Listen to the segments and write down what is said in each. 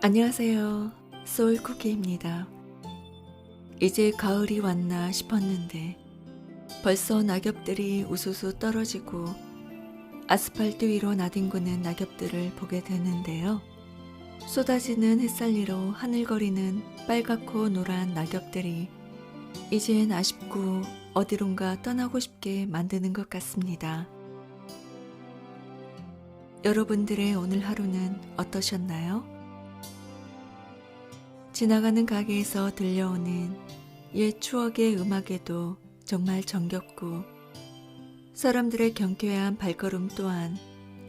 안녕하세요. 소울쿠키입니다. 이제 가을이 왔나 싶었는데 벌써 낙엽들이 우수수 떨어지고 아스팔트 위로 나뒹구는 낙엽들을 보게 되는데요. 쏟아지는 햇살 위로 하늘거리는 빨갛고 노란 낙엽들이 이젠 아쉽고 어디론가 떠나고 싶게 만드는 것 같습니다. 여러분들의 오늘 하루는 어떠셨나요? 지나가는 가게에서 들려오는 옛 추억의 음악에도 정말 정겹고 사람들의 경쾌한 발걸음 또한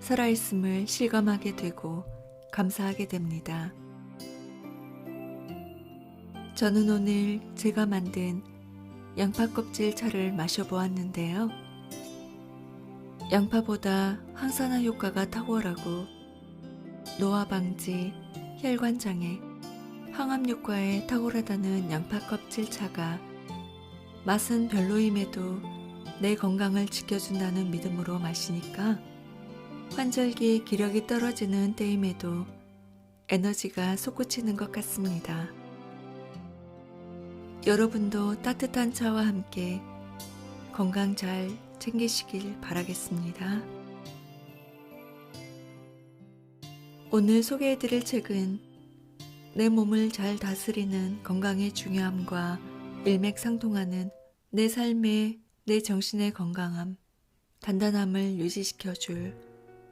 살아있음을 실감하게 되고 감사하게 됩니다. 저는 오늘 제가 만든 양파 껍질 차를 마셔보았는데요. 양파보다 항산화 효과가 탁월하고 노화 방지, 혈관 장애, 항암 효과에 탁월하다는 양파 껍질 차가 맛은 별로임에도 내 건강을 지켜준다는 믿음으로 마시니까 환절기 기력이 떨어지는 때임에도 에너지가 솟구치는 것 같습니다. 여러분도 따뜻한 차와 함께 건강 잘 챙기시길 바라겠습니다. 오늘 소개해드릴 책은 내 몸을 잘 다스리는 건강의 중요함과 일맥상통하는 내 삶의 내 정신의 건강함, 단단함을 유지시켜줄,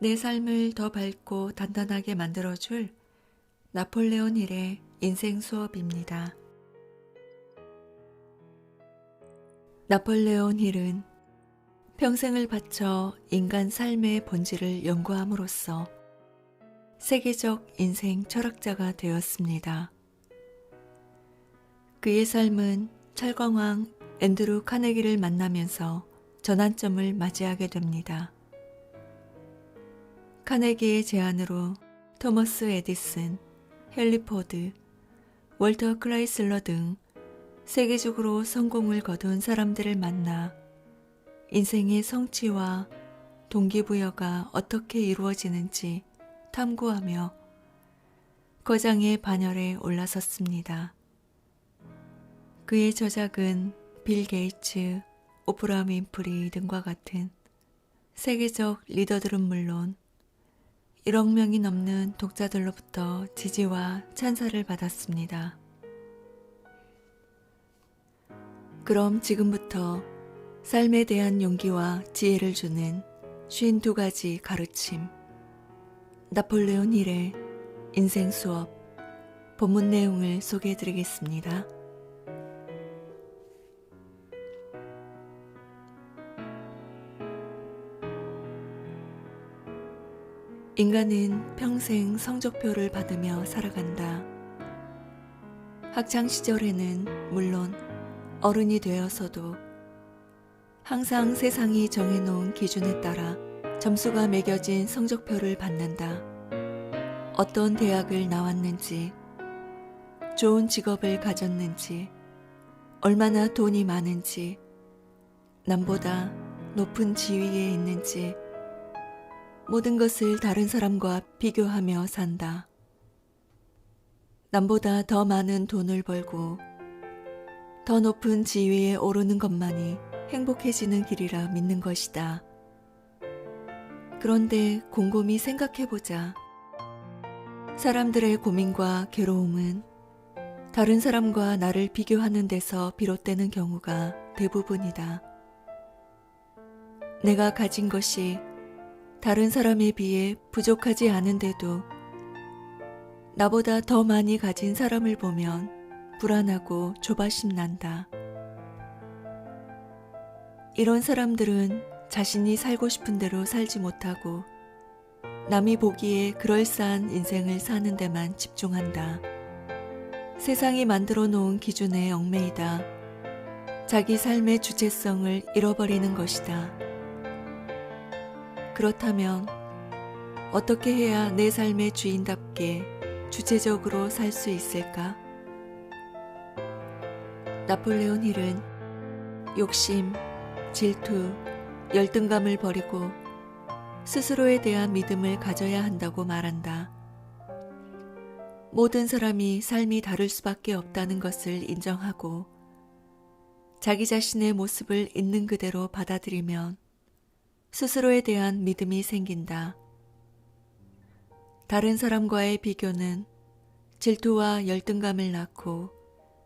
내 삶을 더 밝고 단단하게 만들어줄 나폴레온 힐의 인생 수업입니다. 나폴레온 힐은 평생을 바쳐 인간 삶의 본질을 연구함으로써 세계적 인생 철학자가 되었습니다. 그의 삶은 철강왕 앤드루 카네기를 만나면서 전환점을 맞이하게 됩니다. 카네기의 제안으로 토머스 에디슨, 헨리 포드, 월터 크라이슬러 등 세계적으로 성공을 거둔 사람들을 만나 인생의 성취와 동기부여가 어떻게 이루어지는지 탐구하며 거장의 반열에 올라섰습니다. 그의 저작은 빌 게이츠, 오프라 윈프리 등과 같은 세계적 리더들은 물론 1억 명이 넘는 독자들로부터 지지와 찬사를 받았습니다. 그럼 지금부터 삶에 대한 용기와 지혜를 주는 52가지 가르침, 나폴레온 힐의 인생 수업, 본문 내용을 소개해 드리겠습니다. 인간은 평생 성적표를 받으며 살아간다. 학창시절에는 물론 어른이 되어서도 항상 세상이 정해놓은 기준에 따라 점수가 매겨진 성적표를 받는다. 어떤 대학을 나왔는지, 좋은 직업을 가졌는지, 얼마나 돈이 많은지, 남보다 높은 지위에 있는지, 모든 것을 다른 사람과 비교하며 산다. 남보다 더 많은 돈을 벌고 더 높은 지위에 오르는 것만이 행복해지는 길이라 믿는 것이다. 그런데 곰곰이 생각해보자. 사람들의 고민과 괴로움은 다른 사람과 나를 비교하는 데서 비롯되는 경우가 대부분이다. 내가 가진 것이 다른 사람에 비해 부족하지 않은데도 나보다 더 많이 가진 사람을 보면 불안하고 조바심 난다. 이런 사람들은 자신이 살고 싶은 대로 살지 못하고 남이 보기에 그럴싸한 인생을 사는 데만 집중한다. 세상이 만들어 놓은 기준에 얽매이다. 자기 삶의 주체성을 잃어버리는 것이다. 그렇다면 어떻게 해야 내 삶의 주인답게 주체적으로 살 수 있을까? 나폴레온 힐은 욕심, 질투, 열등감을 버리고 스스로에 대한 믿음을 가져야 한다고 말한다. 모든 사람이 삶이 다를 수밖에 없다는 것을 인정하고 자기 자신의 모습을 있는 그대로 받아들이면 스스로에 대한 믿음이 생긴다. 다른 사람과의 비교는 질투와 열등감을 낳고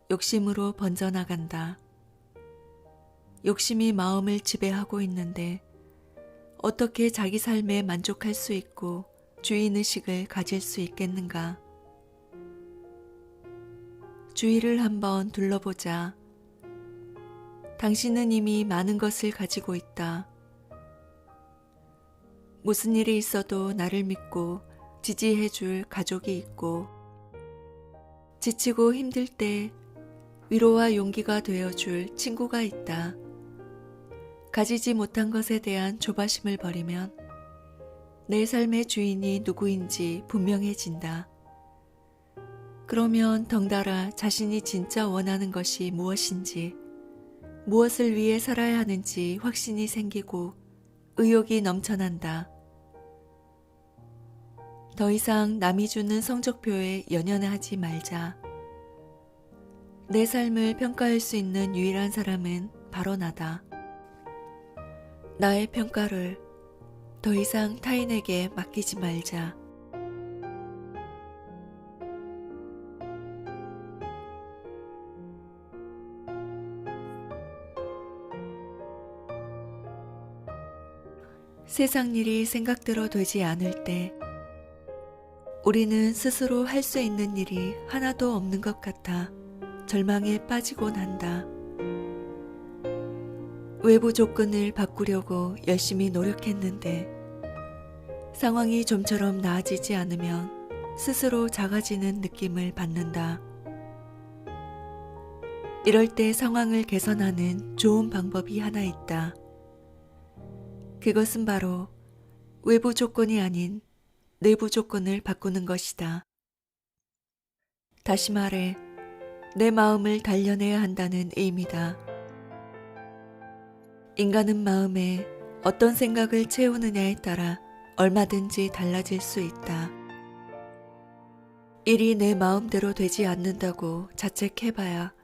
욕심으로 번져나간다. 욕심이 마음을 지배하고 있는데 어떻게 자기 삶에 만족할 수 있고 주인의식을 가질 수 있겠는가? 주위를 한번 둘러보자. 당신은 이미 많은 것을 가지고 있다. 무슨 일이 있어도 나를 믿고 지지해줄 가족이 있고, 지치고 힘들 때 위로와 용기가 되어줄 친구가 있다. 가지지 못한 것에 대한 조바심을 버리면 내 삶의 주인이 누구인지 분명해진다. 그러면 덩달아 자신이 진짜 원하는 것이 무엇인지, 무엇을 위해 살아야 하는지 확신이 생기고 의욕이 넘쳐난다. 더 이상 남이 주는 성적표에 연연하지 말자. 내 삶을 평가할 수 있는 유일한 사람은 바로 나다. 나의 평가를 더 이상 타인에게 맡기지 말자. 세상 일이 생각대로 되지 않을 때 우리는 스스로 할 수 있는 일이 하나도 없는 것 같아 절망에 빠지곤 한다. 외부 조건을 바꾸려고 열심히 노력했는데 상황이 좀처럼 나아지지 않으면 스스로 작아지는 느낌을 받는다. 이럴 때 상황을 개선하는 좋은 방법이 하나 있다. 그것은 바로 외부 조건이 아닌 내부 조건을 바꾸는 것이다. 다시 말해, 내 마음을 단련해야 한다는 의미다. 인간은 마음에 어떤 생각을 채우느냐에 따라 얼마든지 달라질 수 있다. 일이 내 마음대로 되지 않는다고 자책해봐야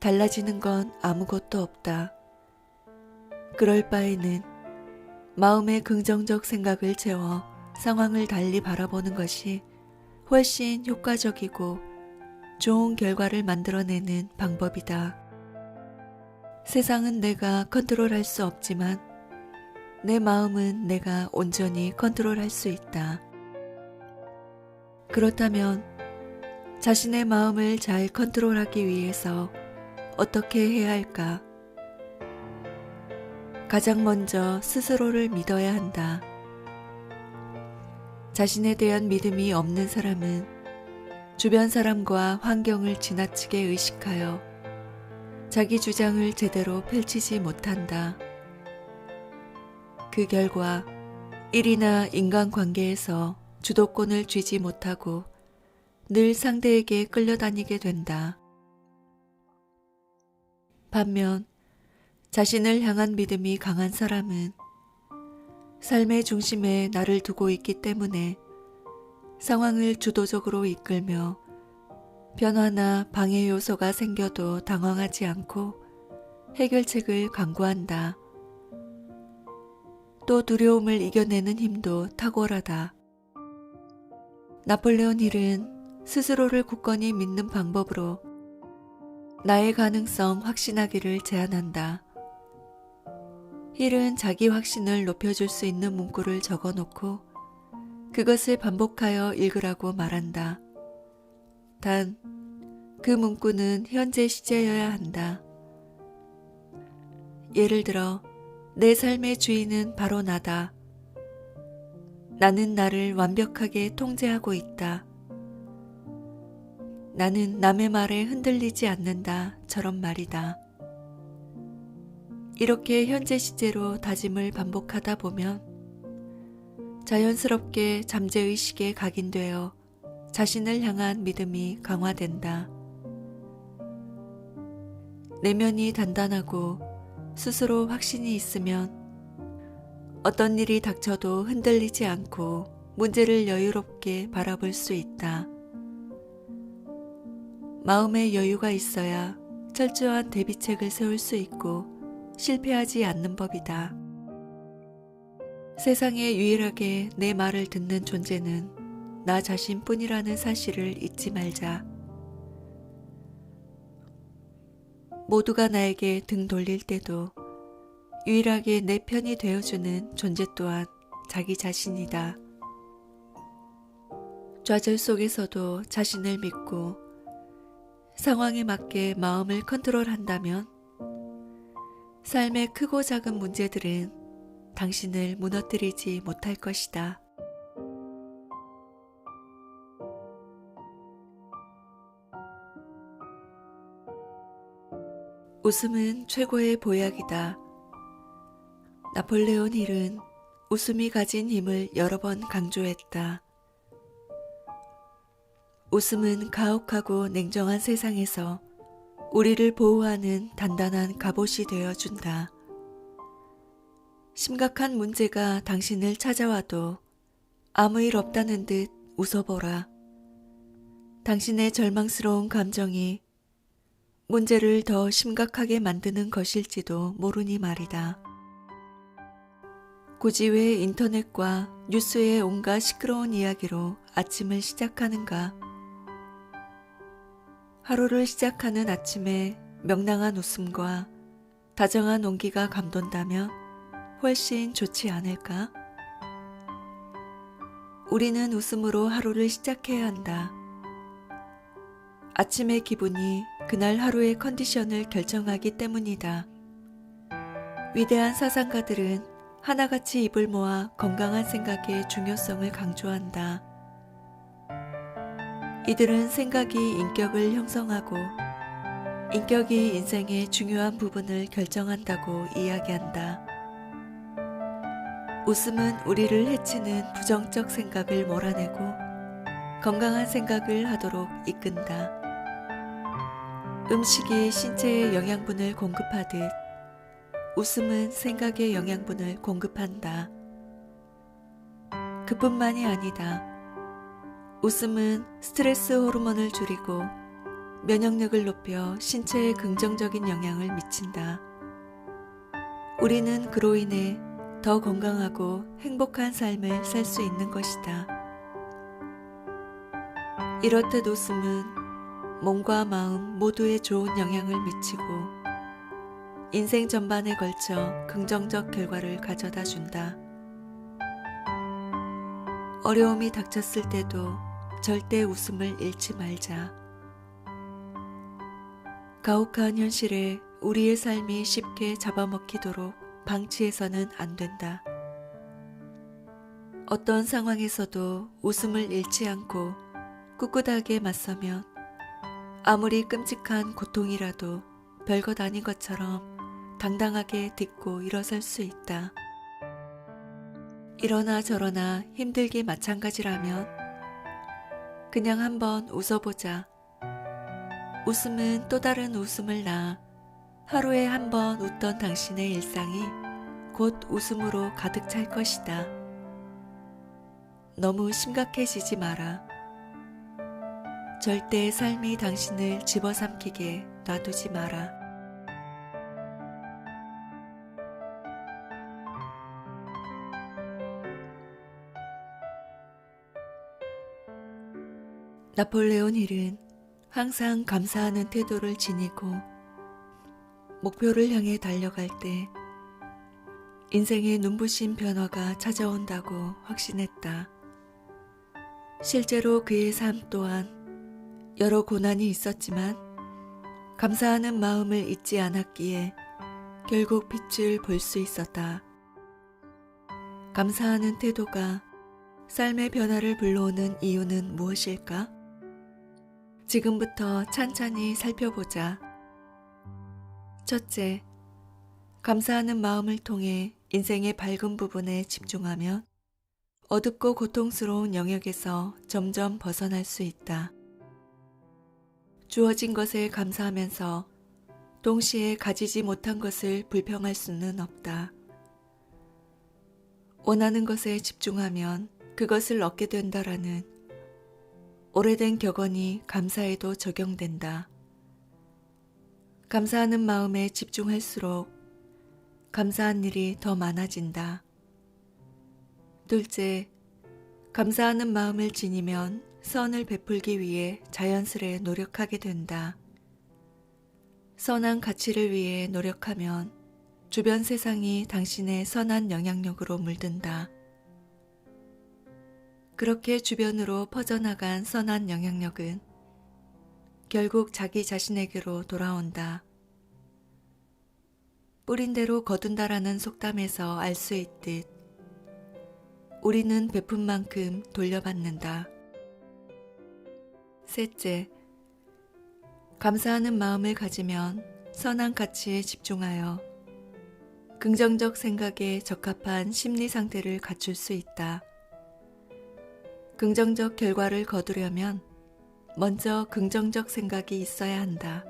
달라지는 건 아무것도 없다. 그럴 바에는 마음의 긍정적 생각을 채워 상황을 달리 바라보는 것이 훨씬 효과적이고 좋은 결과를 만들어내는 방법이다. 세상은 내가 컨트롤할 수 없지만 내 마음은 내가 온전히 컨트롤할 수 있다. 그렇다면 자신의 마음을 잘 컨트롤하기 위해서 어떻게 해야 할까? 가장 먼저 스스로를 믿어야 한다. 자신에 대한 믿음이 없는 사람은 주변 사람과 환경을 지나치게 의식하여 자기 주장을 제대로 펼치지 못한다. 그 결과 일이나 인간관계에서 주도권을 쥐지 못하고 늘 상대에게 끌려다니게 된다. 반면 자신을 향한 믿음이 강한 사람은 삶의 중심에 나를 두고 있기 때문에 상황을 주도적으로 이끌며 변화나 방해 요소가 생겨도 당황하지 않고 해결책을 강구한다. 또 두려움을 이겨내는 힘도 탁월하다. 나폴레온 힐은 스스로를 굳건히 믿는 방법으로 나의 가능성 확신하기를 제안한다. 힐은 자기 확신을 높여줄 수 있는 문구를 적어놓고 그것을 반복하여 읽으라고 말한다. 단, 그 문구는 현재 시제여야 한다. 예를 들어, 내 삶의 주인은 바로 나다. 나는 나를 완벽하게 통제하고 있다. 나는 남의 말에 흔들리지 않는다처럼 말이다. 이렇게 현재 시제로 다짐을 반복하다 보면 자연스럽게 잠재의식에 각인되어 자신을 향한 믿음이 강화된다. 내면이 단단하고 스스로 확신이 있으면 어떤 일이 닥쳐도 흔들리지 않고 문제를 여유롭게 바라볼 수 있다. 마음의 여유가 있어야 철저한 대비책을 세울 수 있고 실패하지 않는 법이다. 세상에 유일하게 내 말을 듣는 존재는 나 자신뿐이라는 사실을 잊지 말자. 모두가 나에게 등 돌릴 때도 유일하게 내 편이 되어주는 존재 또한 자기 자신이다. 좌절 속에서도 자신을 믿고 상황에 맞게 마음을 컨트롤한다면 삶의 크고 작은 문제들은 당신을 무너뜨리지 못할 것이다. 웃음은 최고의 보약이다. 나폴레온 힐은 웃음이 가진 힘을 여러 번 강조했다. 웃음은 가혹하고 냉정한 세상에서 우리를 보호하는 단단한 갑옷이 되어준다. 심각한 문제가 당신을 찾아와도 아무 일 없다는 듯 웃어보라. 당신의 절망스러운 감정이 문제를 더 심각하게 만드는 것일지도 모르니 말이다. 굳이 왜 인터넷과 뉴스의 온갖 시끄러운 이야기로 아침을 시작하는가? 하루를 시작하는 아침에 명랑한 웃음과 다정한 온기가 감돈다면 훨씬 좋지 않을까? 우리는 웃음으로 하루를 시작해야 한다. 아침의 기분이 그날 하루의 컨디션을 결정하기 때문이다. 위대한 사상가들은 하나같이 입을 모아 건강한 생각의 중요성을 강조한다. 이들은 생각이 인격을 형성하고 인격이 인생의 중요한 부분을 결정한다고 이야기한다. 웃음은 우리를 해치는 부정적 생각을 몰아내고 건강한 생각을 하도록 이끈다. 음식이 신체에 영양분을 공급하듯 웃음은 생각의 영양분을 공급한다. 그뿐만이 아니다. 웃음은 스트레스 호르몬을 줄이고 면역력을 높여 신체에 긍정적인 영향을 미친다. 우리는 그로 인해 더 건강하고 행복한 삶을 살 수 있는 것이다. 이렇듯 웃음은 몸과 마음 모두에 좋은 영향을 미치고 인생 전반에 걸쳐 긍정적 결과를 가져다 준다. 어려움이 닥쳤을 때도 절대 웃음을 잃지 말자. 가혹한 현실에 우리의 삶이 쉽게 잡아먹히도록 방치해서는 안 된다. 어떤 상황에서도 웃음을 잃지 않고 꿋꿋하게 맞서면 아무리 끔찍한 고통이라도 별것 아닌 것처럼 당당하게 딛고 일어설 수 있다. 이러나 저러나 힘들기 마찬가지라면 그냥 한번 웃어보자. 웃음은 또 다른 웃음을 낳아 하루에 한 번 웃던 당신의 일상이 곧 웃음으로 가득 찰 것이다. 너무 심각해지지 마라. 절대 삶이 당신을 집어삼키게 놔두지 마라. 나폴레온 힐은 항상 감사하는 태도를 지니고 목표를 향해 달려갈 때 인생의 눈부신 변화가 찾아온다고 확신했다. 실제로 그의 삶 또한 여러 고난이 있었지만 감사하는 마음을 잊지 않았기에 결국 빛을 볼 수 있었다. 감사하는 태도가 삶의 변화를 불러오는 이유는 무엇일까? 지금부터 찬찬히 살펴보자. 첫째, 감사하는 마음을 통해 인생의 밝은 부분에 집중하면 어둡고 고통스러운 영역에서 점점 벗어날 수 있다. 주어진 것에 감사하면서 동시에 가지지 못한 것을 불평할 수는 없다. 원하는 것에 집중하면 그것을 얻게 된다라는 오래된 격언이 감사에도 적용된다. 감사하는 마음에 집중할수록 감사한 일이 더 많아진다. 둘째, 감사하는 마음을 지니면 선을 베풀기 위해 자연스레 노력하게 된다. 선한 가치를 위해 노력하면 주변 세상이 당신의 선한 영향력으로 물든다. 그렇게 주변으로 퍼져나간 선한 영향력은 결국 자기 자신에게로 돌아온다. 뿌린 대로 거둔다라는 속담에서 알 수 있듯 우리는 베푼 만큼 돌려받는다. 셋째, 감사하는 마음을 가지면 선한 가치에 집중하여 긍정적 생각에 적합한 심리 상태를 갖출 수 있다. 긍정적 결과를 거두려면 먼저 긍정적 생각이 있어야 한다.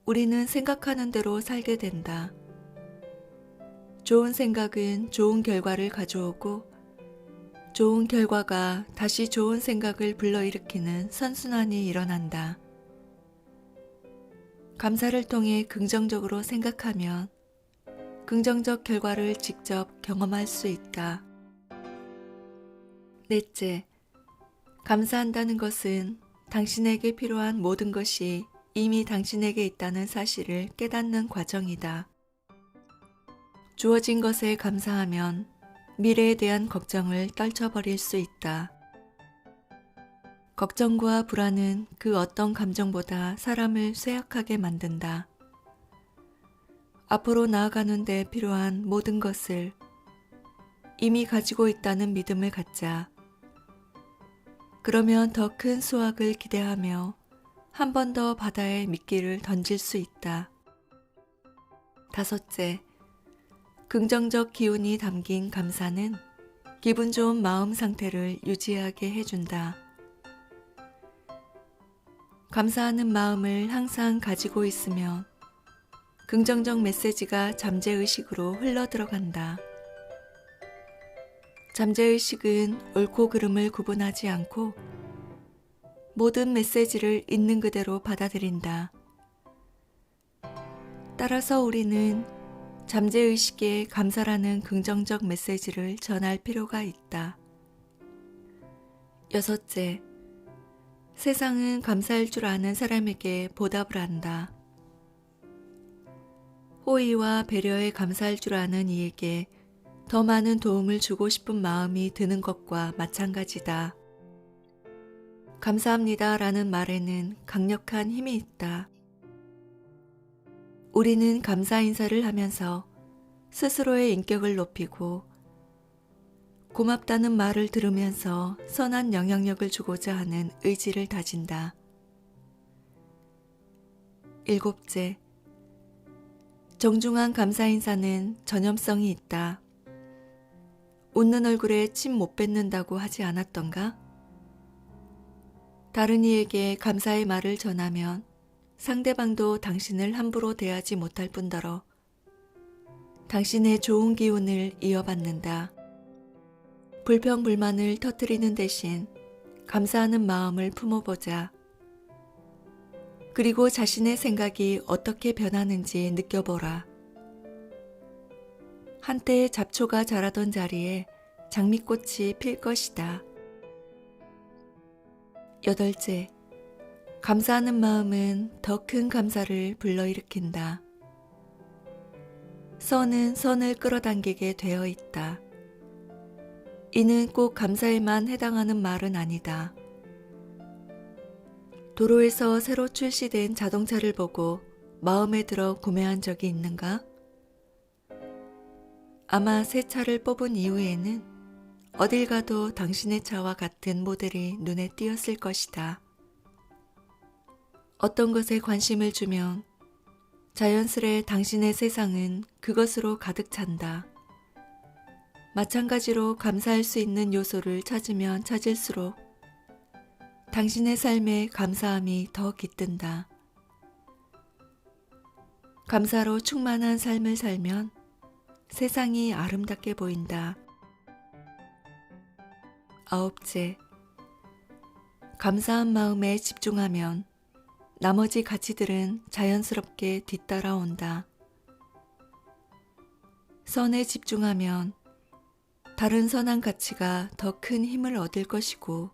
우리는 생각하는 대로 살게 된다. 좋은 생각은 좋은 결과를 가져오고 좋은 결과가 다시 좋은 생각을 불러일으키는 선순환이 일어난다. 감사를 통해 긍정적으로 생각하면 긍정적 결과를 직접 경험할 수 있다. 넷째, 감사한다는 것은 당신에게 필요한 모든 것이 이미 당신에게 있다는 사실을 깨닫는 과정이다. 주어진 것에 감사하면 미래에 대한 걱정을 떨쳐버릴 수 있다. 걱정과 불안은 그 어떤 감정보다 사람을 쇠약하게 만든다. 앞으로 나아가는 데 필요한 모든 것을 이미 가지고 있다는 믿음을 갖자. 그러면 더 큰 수확을 기대하며 한 번 더 바다에 미끼를 던질 수 있다. 다섯째, 긍정적 기운이 담긴 감사는 기분 좋은 마음 상태를 유지하게 해준다. 감사하는 마음을 항상 가지고 있으면 긍정적 메시지가 잠재의식으로 흘러들어간다. 잠재의식은 옳고 그름을 구분하지 않고 모든 메시지를 있는 그대로 받아들인다. 따라서 우리는 잠재의식에 감사라는 긍정적 메시지를 전할 필요가 있다. 여섯째, 세상은 감사할 줄 아는 사람에게 보답을 한다. 호의와 배려에 감사할 줄 아는 이에게 더 많은 도움을 주고 싶은 마음이 드는 것과 마찬가지다. 감사합니다 라는 말에는 강력한 힘이 있다. 우리는 감사 인사를 하면서 스스로의 인격을 높이고 고맙다는 말을 들으면서 선한 영향력을 주고자 하는 의지를 다진다. 일곱째, 정중한 감사 인사는 전염성이 있다. 웃는 얼굴에 침 못 뱉는다고 하지 않았던가? 다른 이에게 감사의 말을 전하면 상대방도 당신을 함부로 대하지 못할 뿐더러 당신의 좋은 기운을 이어받는다. 불평불만을 터뜨리는 대신 감사하는 마음을 품어보자. 그리고 자신의 생각이 어떻게 변하는지 느껴보라. 한때 잡초가 자라던 자리에 장미꽃이 필 것이다. 여덟째, 감사하는 마음은 더 큰 감사를 불러일으킨다. 선은 선을 끌어당기게 되어 있다. 이는 꼭 감사에만 해당하는 말은 아니다. 도로에서 새로 출시된 자동차를 보고 마음에 들어 구매한 적이 있는가? 아마 새 차를 뽑은 이후에는 어딜 가도 당신의 차와 같은 모델이 눈에 띄었을 것이다. 어떤 것에 관심을 주면 자연스레 당신의 세상은 그것으로 가득 찬다. 마찬가지로 감사할 수 있는 요소를 찾으면 찾을수록 당신의 삶에 감사함이 더 깃든다. 감사로 충만한 삶을 살면 세상이 아름답게 보인다. 아홉째, 감사한 마음에 집중하면 나머지 가치들은 자연스럽게 뒤따라온다. 선에 집중하면 다른 선한 가치가 더 큰 힘을 얻을 것이고,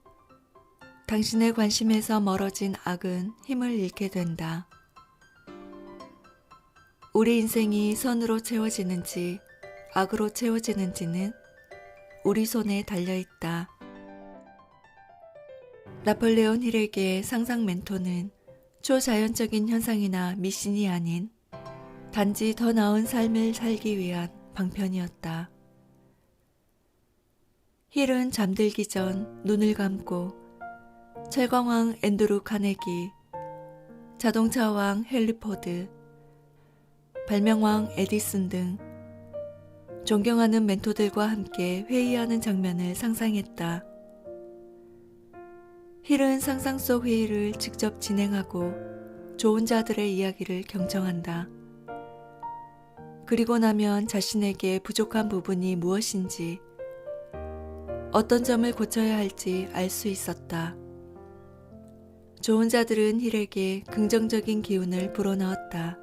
당신의 관심에서 멀어진 악은 힘을 잃게 된다. 우리 인생이 선으로 채워지는지 악으로 채워지는지는 우리 손에 달려있다. 나폴레온 힐에게 상상 멘토는 초자연적인 현상이나 미신이 아닌 단지 더 나은 삶을 살기 위한 방편이었다. 힐은 잠들기 전 눈을 감고 철강왕 앤드루 카네기, 자동차왕 헨리 포드, 발명왕 에디슨 등 존경하는 멘토들과 함께 회의하는 장면을 상상했다. 힐은 상상 속 회의를 직접 진행하고 좋은 자들의 이야기를 경청한다. 그리고 나면 자신에게 부족한 부분이 무엇인지, 어떤 점을 고쳐야 할지 알 수 있었다. 좋은 자들은 힐에게 긍정적인 기운을 불어넣었다.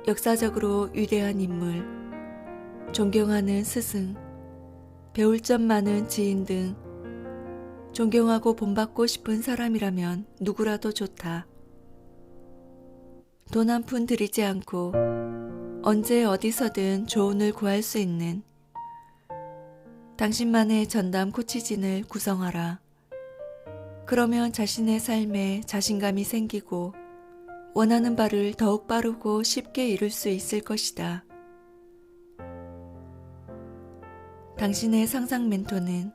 역사적으로 위대한 인물, 존경하는 스승, 배울 점 많은 지인 등 존경하고 본받고 싶은 사람이라면 누구라도 좋다. 돈 한 푼 들이지 않고 언제 어디서든 조언을 구할 수 있는 당신만의 전담 코치진을 구성하라. 그러면 자신의 삶에 자신감이 생기고 원하는 바를 더욱 빠르고 쉽게 이룰 수 있을 것이다. 당신의 상상 멘토는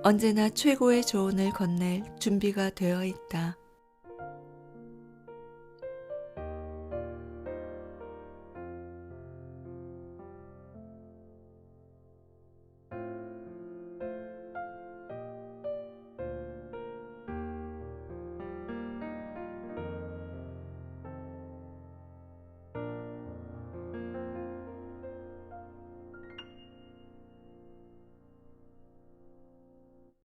언제나 최고의 조언을 건넬 준비가 되어 있다.